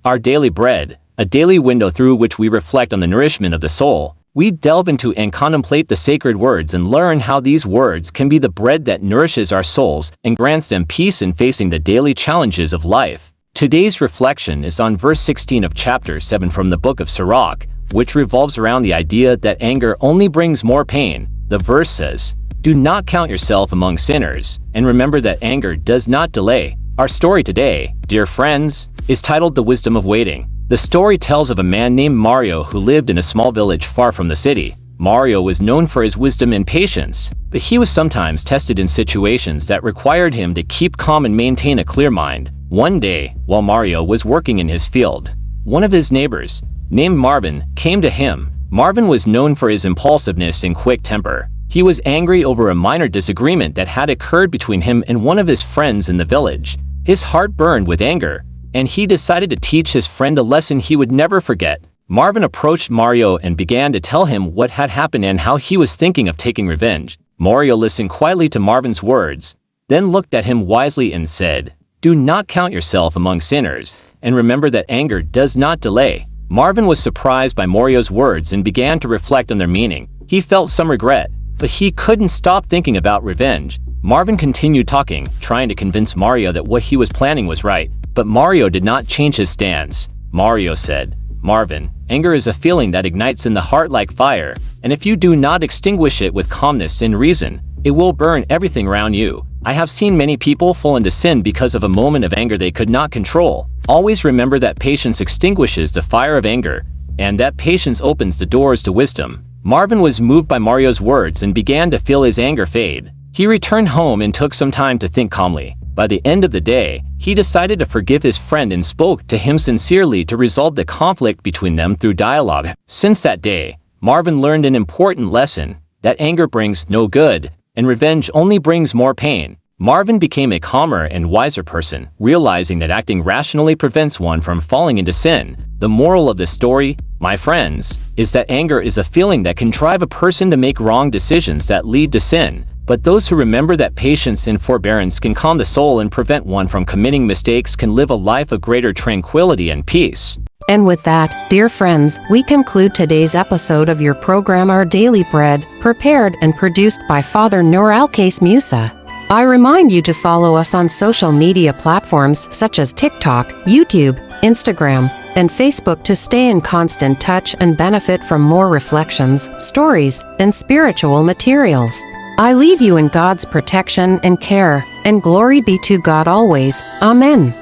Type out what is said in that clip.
Our Daily Bread, a daily window through which we reflect on the nourishment of the soul. We delve into and contemplate the sacred words and learn how these words can be the bread that nourishes our souls and grants them peace in facing the daily challenges of life. Today's reflection is on verse 16 of chapter 7 from the book of Sirach, which revolves around the idea that anger only brings more pain. The verse says, "Do not count yourself among sinners, and remember that anger does not delay." Our story today, dear friends, is titled The Wisdom of Waiting. The story tells of a man named Mario who lived in a small village far from the city. Mario was known for his wisdom and patience, but he was sometimes tested in situations that required him to keep calm and maintain a clear mind. One day, while Mario was working in his field, one of his neighbors, named Marvin, came to him. Marvin was known for his impulsiveness and quick temper. He was angry over a minor disagreement that had occurred between him and one of his friends in the village. His heart burned with anger, and he decided to teach his friend a lesson he would never forget. Marvin approached Mario and began to tell him what had happened and how he was thinking of taking revenge. Mario listened quietly to Marvin's words, then looked at him wisely and said, "Do not count yourself among sinners, and remember that anger does not delay." Marvin was surprised by Mario's words and began to reflect on their meaning. He felt some regret, but he couldn't stop thinking about revenge. Marvin continued talking, trying to convince Mario that what he was planning was right. But Mario did not change his stance. Mario said, "Marvin, anger is a feeling that ignites in the heart like fire, and if you do not extinguish it with calmness and reason, it will burn everything around you. I have seen many people fall into sin because of a moment of anger they could not control. Always remember that patience extinguishes the fire of anger, and that patience opens the doors to wisdom." Marvin was moved by Mario's words and began to feel his anger fade. He returned home and took some time to think calmly. By the end of the day, he decided to forgive his friend and spoke to him sincerely to resolve the conflict between them through dialogue. Since that day, Marvin learned an important lesson, that anger brings no good, and revenge only brings more pain. Marvin became a calmer and wiser person, realizing that acting rationally prevents one from falling into sin. The moral of this story, my friends, is that anger is a feeling that can drive a person to make wrong decisions that lead to sin. But those who remember that patience and forbearance can calm the soul and prevent one from committing mistakes can live a life of greater tranquility and peace. And with that, dear friends, we conclude today's episode of your program Our Daily Bread, prepared and produced by Father Nur Alkace Musa. I remind you to follow us on social media platforms such as TikTok, YouTube, Instagram, and Facebook to stay in constant touch and benefit from more reflections, stories, and spiritual materials. I leave you in God's protection and care, and glory be to God always. Amen.